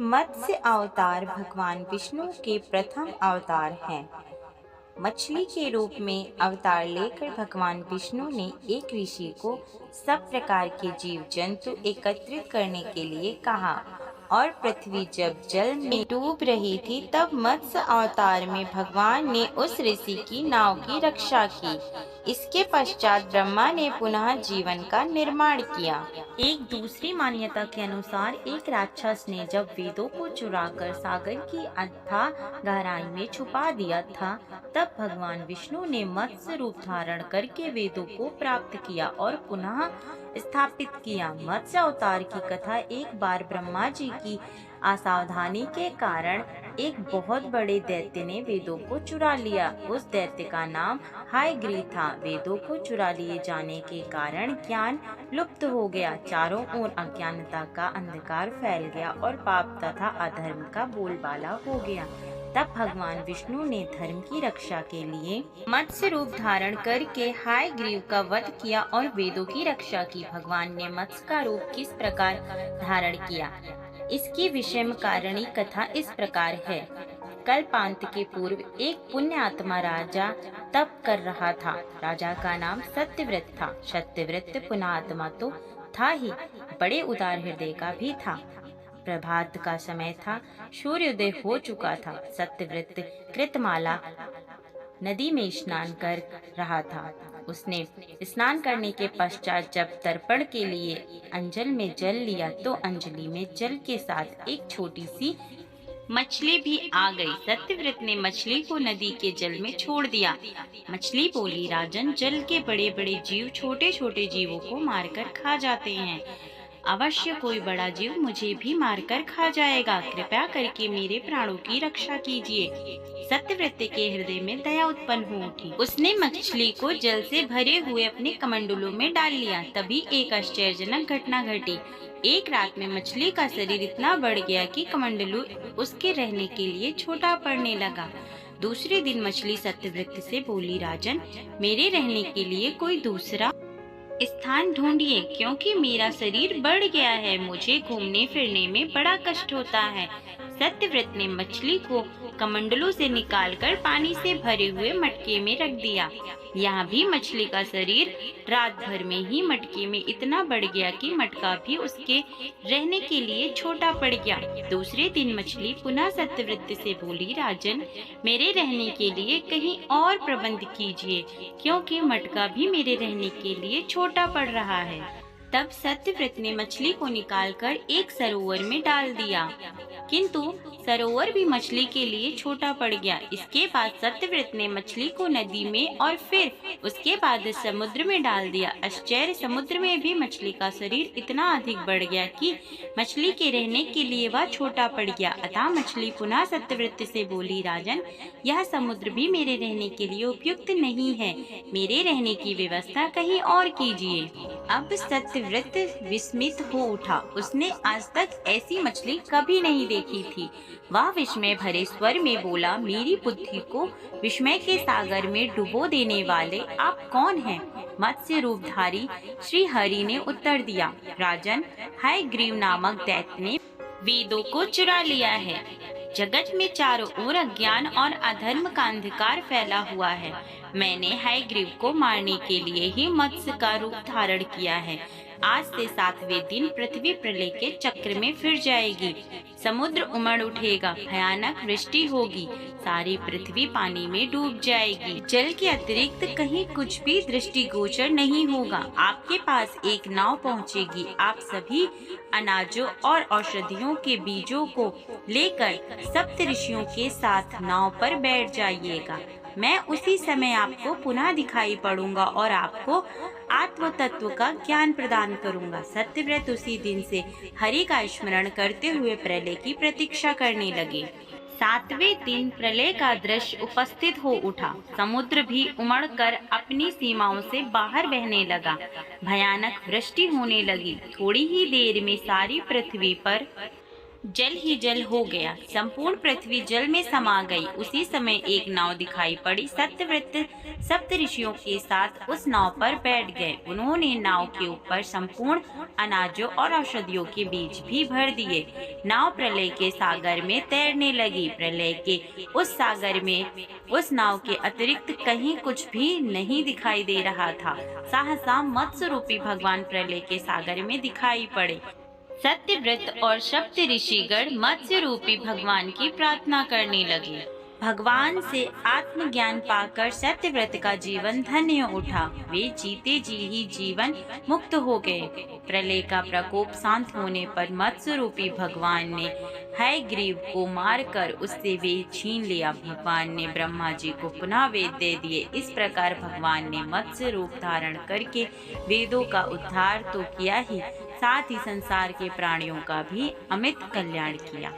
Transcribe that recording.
मत्स्य अवतार भगवान विष्णु के प्रथम अवतार हैं। मछली के रूप में अवतार लेकर भगवान विष्णु ने एक ऋषि को सब प्रकार के जीव जंतु एकत्रित करने के लिए कहा और पृथ्वी जब जल में डूब रही थी तब मत्स्य अवतार में भगवान ने उस ऋषि की नाव की रक्षा की। इसके पश्चात ब्रह्मा ने पुनः जीवन का निर्माण किया। एक दूसरी मान्यता के अनुसार एक राक्षस ने जब वेदों को चुराकर सागर की अथाह गहराई में छुपा दिया था, तब भगवान विष्णु ने मत्स्य रूप धारण करके वेदों को प्राप्त किया और पुनः स्थापित किया। मत्स्य अवतार की कथा। एक बार ब्रह्मा जी की असावधानी के कारण एक बहुत बड़े दैत्य ने वेदों को चुरा लिया। उस दैत्य का नाम हायग्रीव था। वेदों को चुरा लिए जाने के कारण ज्ञान लुप्त हो गया। चारों ओर अज्ञानता का अंधकार फैल गया और पाप तथा अधर्म का बोलबाला हो गया। तब भगवान विष्णु ने धर्म की रक्षा के लिए मत्स्य रूप धारण करके हायग्रीव का वध किया और वेदों की रक्षा की। भगवान ने मत्स्य का रूप किस प्रकार धारण किया, इसकी विषम कारणी कथा इस प्रकार है। कल्पांत के पूर्व एक पुण्य आत्मा राजा तप कर रहा था। राजा का नाम सत्यव्रत था। सत्यव्रत पुण्यात्मा तो था ही, बड़े उदार हृदय का भी था। प्रभात का समय था, सूर्योदय हो चुका था। सत्यव्रत कृतमाला नदी में स्नान कर रहा था। उसने स्नान करने के पश्चात जब तर्पण के लिए अंजल में जल लिया तो अंजलि में जल के साथ एक छोटी सी मछली भी आ गई। सत्यव्रत ने मछली को नदी के जल में छोड़ दिया। मछली बोली, राजन, जल के बड़े बड़े जीव छोटे छोटे जीवों को मारकर खा जाते हैं। अवश्य कोई बड़ा जीव मुझे भी मारकर खा जाएगा। कृपया करके मेरे प्राणों की रक्षा कीजिए। सत्यव्रत के हृदय में दया उत्पन्न हो उठी। उसने मछली को जल से भरे हुए अपने कमंडलों में डाल लिया। तभी एक आश्चर्यजनक घटना घटी। एक रात में मछली का शरीर इतना बढ़ गया कि कमंडलू उसके रहने के लिए छोटा पड़ने लगा। दूसरे दिन मछली सत्यव्रत से बोली, राजन, मेरे रहने के लिए कोई दूसरा स्थान ढूंढिए, क्योंकि मेरा शरीर बढ़ गया है। मुझे घूमने फिरने में बड़ा कष्ट होता है। सत्यव्रत ने मछली को कमंडलों से निकालकर पानी से भरे हुए मटके में रख दिया। यहाँ भी मछली का शरीर रात भर में ही मटके में इतना बढ़ गया कि मटका भी उसके रहने के लिए छोटा पड़ गया। दूसरे दिन मछली पुनः सत्यव्रत से बोली, राजन, मेरे रहने के लिए कहीं और प्रबंध कीजिए, क्योंकि मटका भी मेरे रहने के लिए छोटा पड़ रहा है। तब सत्यव्रत ने मछली को निकालकर एक सरोवर में डाल दिया, किंतु सरोवर भी मछली के लिए छोटा पड़ गया। इसके बाद सत्यव्रत ने मछली को नदी में और फिर उसके बाद समुद्र में डाल दिया। आश्चर्य, समुद्र में भी मछली का शरीर इतना अधिक बढ़ गया कि मछली के रहने के लिए वह छोटा पड़ गया। अतः मछली पुनः सत्यव्रत से बोली, राजन, यह समुद्र भी मेरे रहने के लिए उपयुक्त नहीं है। मेरे रहने की व्यवस्था कहीं और कीजिए। अब सत्यव्रत विस्मित हो उठा। उसने आज तक ऐसी मछली कभी नहीं देखी थी। वह विस्मय भरे स्वर में बोला, मेरी बुद्धि को विस्मय के सागर में डुबो देने वाले आप कौन हैं? मत्स्य रूपधारी श्री हरि ने उत्तर दिया, राजन, हायग्रीव नामक दैत्य ने वेदों को चुरा लिया है। जगत में चारों ओर अज्ञान और अधर्म का अंधकार फैला हुआ है। मैंने हायग्रीव को मारने के लिए ही मत्स्य का रूप धारण किया है। आज से 7वें दिन पृथ्वी प्रलय के चक्र में फिर जाएगी। समुद्र उमड़ उठेगा, भयानक वृष्टि होगी, सारी पृथ्वी पानी में डूब जाएगी। जल के अतिरिक्त कहीं कुछ भी दृष्टिगोचर नहीं होगा। आपके पास एक नाव पहुंचेगी। आप सभी अनाजों और औषधियों के बीजों को लेकर सप्त ऋषियों के साथ नाव पर बैठ जाइएगा। मैं उसी समय आपको पुनः दिखाई पड़ूंगा और आपको आत्म तत्व का ज्ञान प्रदान करूंगा। सत्यव्रत उसी दिन से हरि का स्मरण करते हुए प्रलय की प्रतीक्षा करने लगे। 7वें दिन प्रलय का दृश्य उपस्थित हो उठा। समुद्र भी उमड़कर अपनी सीमाओं से बाहर बहने लगा। भयानक वृष्टि होने लगी। थोड़ी ही देर में सारी पृथ्वी पर जल ही जल हो गया, संपूर्ण पृथ्वी जल में समा गई। उसी समय एक नाव दिखाई पड़ी। सत्यव्रत सप्त ऋषियों के साथ उस नाव पर बैठ गए। उन्होंने नाव के ऊपर संपूर्ण अनाजों और औषधियों के बीज भी भर दिए। नाव प्रलय के सागर में तैरने लगी। प्रलय के उस सागर में उस नाव के अतिरिक्त कहीं कुछ भी नहीं दिखाई दे रहा था। सहसा मत्स्य रूपी भगवान प्रलय के सागर में दिखाई पड़े। सत्यव्रत और सप्त ऋषिगण मत्स्य रूपी भगवान की प्रार्थना करने लगे। भगवान से आत्मज्ञान पाकर सत्यव्रत का जीवन धन्य उठा। वे जीते जी ही जीवन मुक्त हो गए। प्रलय का प्रकोप शांत होने पर मत्स्य रूपी भगवान ने हयग्रीव को मारकर उससे वेद छीन लिया। भगवान ने ब्रह्मा जी को पुनः वेद दे दिए। इस प्रकार भगवान ने मत्स्य रूप धारण करके वेदों का उद्धार तो किया ही, साथ ही संसार के प्राणियों का भी अमित कल्याण किया।